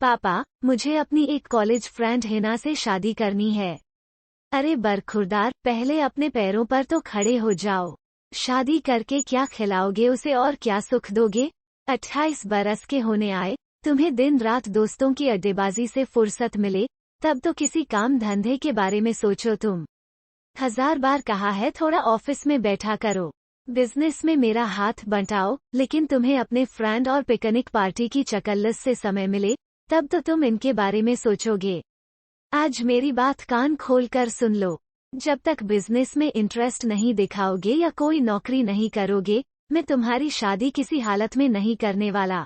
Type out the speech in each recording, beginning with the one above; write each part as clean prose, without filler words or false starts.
पापा, मुझे अपनी एक कॉलेज फ्रेंड हिना से शादी करनी है। अरे बरखुरदार, पहले अपने पैरों पर तो खड़े हो जाओ। शादी करके क्या खिलाओगे उसे और क्या सुख दोगे? 28 बरस के होने आए, तुम्हें दिन रात दोस्तों की अड्डेबाजी से फुर्सत मिले, तब तो किसी काम धंधे के बारे में सोचो तुम। 1000 बार कहा है थोड़ा ऑफिस में बैठा करो, बिजनेस में मेरा हाथ बंटाओ, लेकिन तुम्हें अपने फ्रेंड और पिकनिक पार्टी की चकल्लस से समय मिले, तब तो तुम इनके बारे में सोचोगे। आज मेरी बात कान खोल कर सुन लो। जब तक बिजनेस में इंटरेस्ट नहीं दिखाओगे या कोई नौकरी नहीं करोगे, मैं तुम्हारी शादी किसी हालत में नहीं करने वाला।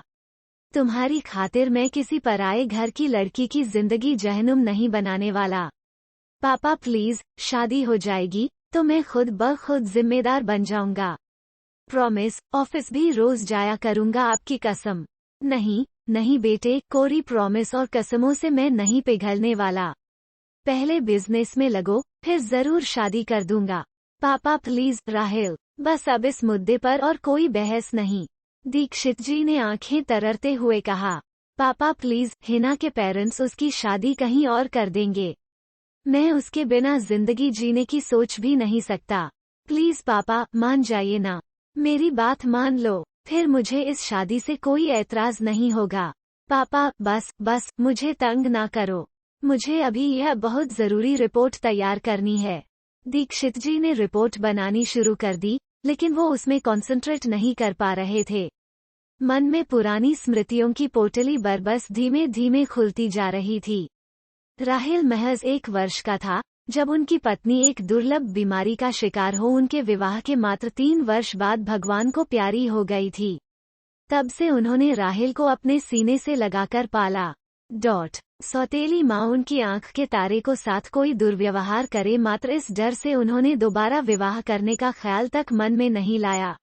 तुम्हारी खातिर मैं किसी पराये घर की लड़की की जिंदगी जहनुम नहीं बनाने वाला। पापा प्लीज, शादी हो जाएगी तो मैं खुद ब खुद जिम्मेदार बन जाऊंगा। प्रॉमिस, ऑफिस भी रोज जाया करूंगा आपकी कसम। नहीं नहीं बेटे, कोरी प्रॉमिस और कसमों से मैं नहीं पिघलने वाला। पहले बिजनेस में लगो, फिर जरूर शादी कर दूंगा। पापा प्लीज। राहेल, बस अब इस मुद्दे पर और कोई बहस नहीं, दीक्षित जी ने आंखें तररते हुए कहा। पापा प्लीज, हिना के पेरेंट्स उसकी शादी कहीं और कर देंगे। मैं उसके बिना जिंदगी जीने की सोच भी नहीं सकता। प्लीज पापा, मान जाइए ना, मेरी बात मान लो, फिर मुझे इस शादी से कोई ऐतराज नहीं होगा। पापा बस, मुझे तंग ना करो, मुझे अभी यह बहुत जरूरी रिपोर्ट तैयार करनी है। दीक्षित जी ने रिपोर्ट बनानी शुरू कर दी, लेकिन वो उसमें कॉन्सेंट्रेट नहीं कर पा रहे थे। मन में पुरानी स्मृतियों की पोटली बरबस धीमे धीमे खुलती जा रही थी। राहेल महज 1 वर्ष का था जब उनकी पत्नी एक दुर्लभ बीमारी का शिकार हो उनके विवाह के मात्र 3 वर्ष बाद भगवान को प्यारी हो गई थी। तब से उन्होंने राहेल को अपने सीने से लगाकर पाला। सौतेली माँ उनकी आंख के तारे को साथ कोई दुर्व्यवहार करे मात्र इस डर से उन्होंने दोबारा विवाह करने का ख्याल तक मन में नहीं लाया।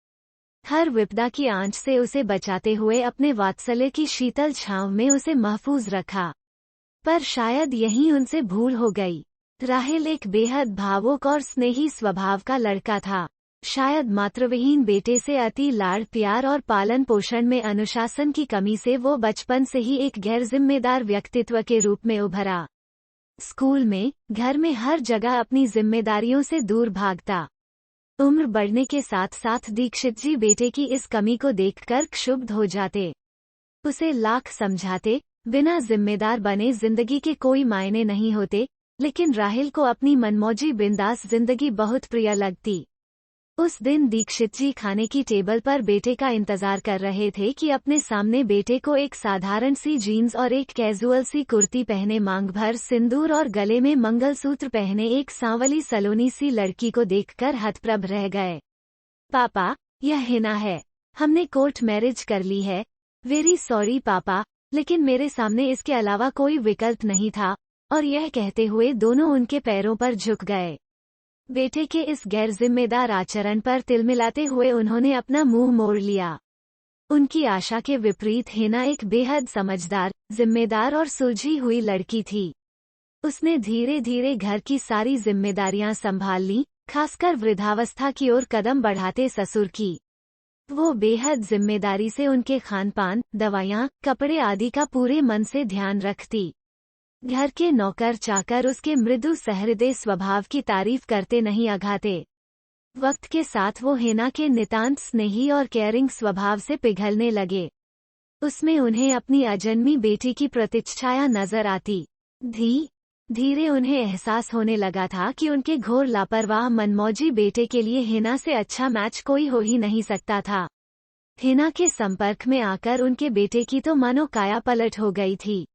हर विपदा की आंच से उसे बचाते हुए अपने वात्सल्य की शीतल छांव में उसे महफूज रखा। पर शायद यही उनसे भूल हो गई। राहेल एक बेहद भावुक और स्नेही स्वभाव का लड़का था। शायद मातृविहीन बेटे से अति लाड़ प्यार और पालन पोषण में अनुशासन की कमी से वो बचपन से ही एक गैर जिम्मेदार व्यक्तित्व के रूप में उभरा। स्कूल में, घर में, हर जगह अपनी जिम्मेदारियों से दूर भागता। उम्र बढ़ने के साथ साथ दीक्षित जी बेटे की इस कमी को देखकर क्षुब्ध हो जाते। उसे लाख समझाते, बिना जिम्मेदार बने जिंदगी के कोई मायने नहीं होते, लेकिन राहेल को अपनी मनमौजी बिंदास जिंदगी बहुत प्रिय लगती। उस दिन दीक्षित जी खाने की टेबल पर बेटे का इंतजार कर रहे थे कि अपने सामने बेटे को एक साधारण सी जीन्स और एक कैजुअल सी कुर्ती पहने मांग भर सिंदूर और गले में मंगलसूत्र पहने एक सांवली सलोनी सी लड़की को देखकर हतप्रभ रह गए। पापा, यह हिना है, हमने कोर्ट मैरिज कर ली है। वेरी सॉरी पापा, लेकिन मेरे सामने इसके अलावा कोई विकल्प नहीं था। और यह कहते हुए दोनों उनके पैरों पर झुक गए। बेटे के इस गैर जिम्मेदार आचरण पर तिलमिलाते हुए उन्होंने अपना मुंह मोड़ लिया। उनकी आशा के विपरीत हिना एक बेहद समझदार, जिम्मेदार और सुलझी हुई लड़की थी। उसने धीरे धीरे घर की सारी जिम्मेदारियां संभाल ली, खासकर वृद्धावस्था की ओर कदम बढ़ाते ससुर की। वो बेहद जिम्मेदारी से उनके खानपान, दवाइयाँ, कपड़े आदि का पूरे मन से ध्यान रखती। घर के नौकर चाकर उसके मृदु सहृदय स्वभाव की तारीफ करते नहीं अघाते। वक्त के साथ वो हिना के नितांत स्नेही और केयरिंग स्वभाव से पिघलने लगे। उसमें उन्हें अपनी अजन्मी बेटी की प्रतिच्छाया नजर आती। धीरे उन्हें एहसास होने लगा था कि उनके घोर लापरवाह मनमौजी बेटे के लिए हिना से अच्छा मैच कोई हो ही नहीं सकता था। हिना के संपर्क में आकर उनके बेटे की तो मानो काया पलट हो गई थी।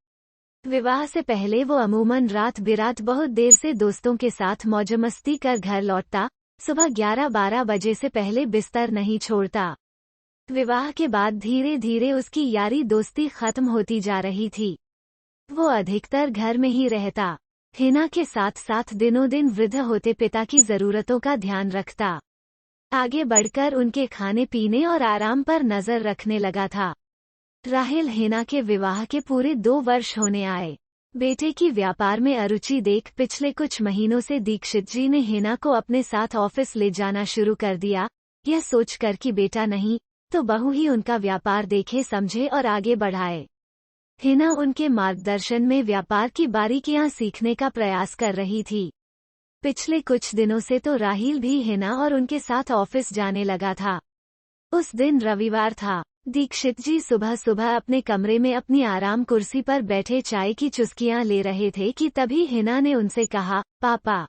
विवाह से पहले वो अमूमन रात बिरात बहुत देर से दोस्तों के साथ मौजमस्ती कर घर लौटता, सुबह 11-12 बजे से पहले बिस्तर नहीं छोड़ता। विवाह के बाद धीरे धीरे उसकी यारी दोस्ती खत्म होती जा रही थी। वो अधिकतर घर में ही रहता, हिना के साथ साथ दिनों दिन वृद्ध होते पिता की जरूरतों का ध्यान रखता। आगे बढ़कर उनके खाने पीने और आराम पर नजर रखने लगा था। राहेल हिना के विवाह के पूरे 2 वर्ष होने आए। बेटे की व्यापार में अरुचि देख पिछले कुछ महीनों से दीक्षित जी ने हिना को अपने साथ ऑफिस ले जाना शुरू कर दिया, यह सोचकर कि बेटा नहीं तो बहू ही उनका व्यापार देखे समझे और आगे बढ़ाए। हिना उनके मार्गदर्शन में व्यापार की बारीकियां सीखने का प्रयास कर रही थी। पिछले कुछ दिनों से तो राहिल भी हिना और उनके साथ ऑफिस जाने लगा था। उस दिन रविवार था। दीक्षित जी सुबह सुबह अपने कमरे में अपनी आराम कुर्सी पर बैठे चाय की चुस्कियां ले रहे थे कि तभी हिना ने उनसे कहा, पापा,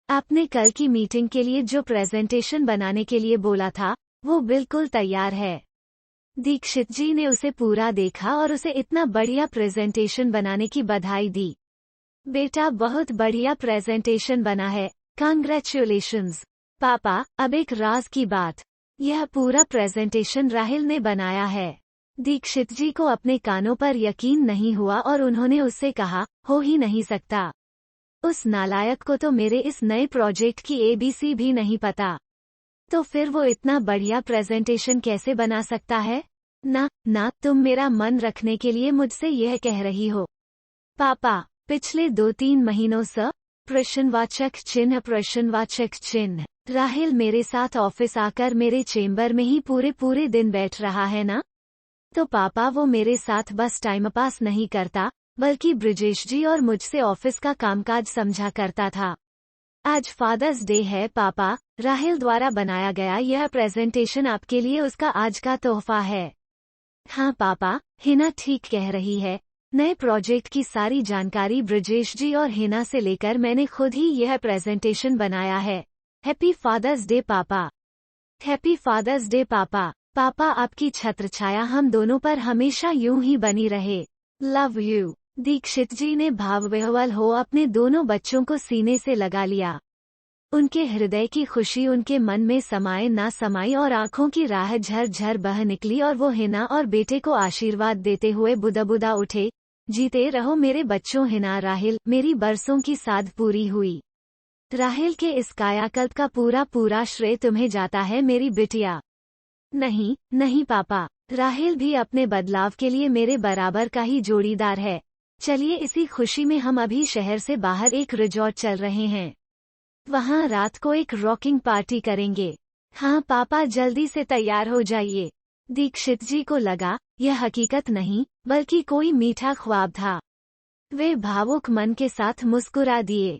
आपने कल की मीटिंग के लिए जो प्रेजेंटेशन बनाने के लिए बोला था, वो बिल्कुल तैयार है। दीक्षित जी ने उसे पूरा देखा और उसे इतना बढ़िया प्रेजेंटेशन बनाने की बधाई दी। बेटा, बहुत बढ़िया प्रेजेंटेशन बना है, कांग्रेचुलेशंस। पापा, अब एक राज की बात, यह पूरा प्रेजेंटेशन राहिल ने बनाया है। दीक्षित जी को अपने कानों पर यकीन नहीं हुआ और उन्होंने उससे कहा, हो ही नहीं सकता। उस नालायक को तो मेरे इस नए प्रोजेक्ट की ABC भी नहीं पता। तो फिर वो इतना बढ़िया प्रेजेंटेशन कैसे बना सकता है? ना, तुम मेरा मन रखने के लिए मुझसे यह कह रही हो। पापा, पिछले 2-3 महीनों से प्रश्नवाचक चिन्ह राहिल मेरे साथ ऑफिस आकर मेरे चेम्बर में ही पूरे दिन बैठ रहा है ना? तो पापा, वो मेरे साथ बस टाइम पास नहीं करता, बल्कि ब्रिजेश जी और मुझसे ऑफिस का कामकाज समझा करता था। आज फादर्स डे है पापा, राहिल द्वारा बनाया गया यह प्रेजेंटेशन आपके लिए उसका आज का तोहफा है। हाँ पापा, हिना ठीक कह रही है। नए प्रोजेक्ट की सारी जानकारी ब्रिजेश जी और हिना से लेकर मैंने खुद ही यह प्रेजेंटेशन बनाया है। हैप्पी फादर्स डे पापा। हैप्पी फादर्स डे पापा। पापा, आपकी छत्रछाया हम दोनों पर हमेशा यूं ही बनी रहे। Love you. दीक्षित जी ने भावविह्वल हो अपने दोनों बच्चों को सीने से लगा लिया। उनके हृदय की खुशी उनके मन में समाये ना समाई और आंखों की राह झर बह निकली और वो हिना और बेटे को आशीर्वाद देते हुए बुदा उठे, जीते रहो मेरे बच्चों। हिना, राहिल, मेरी बरसों की साध पूरी हुई। राहिल के इस कायाकल्प का पूरा श्रेय तुम्हें जाता है मेरी बिटिया। नहीं पापा, राहिल भी अपने बदलाव के लिए मेरे बराबर का ही जोड़ीदार है। चलिए, इसी खुशी में हम अभी शहर से बाहर एक रिजॉर्ट चल रहे हैं। वहाँ रात को एक रॉकिंग पार्टी करेंगे। हाँ पापा, जल्दी से तैयार हो जाइए। दीक्षित जी को लगा यह हकीकत नहीं बल्कि कोई मीठा ख्वाब था। वे भावुक मन के साथ मुस्कुरा दिए।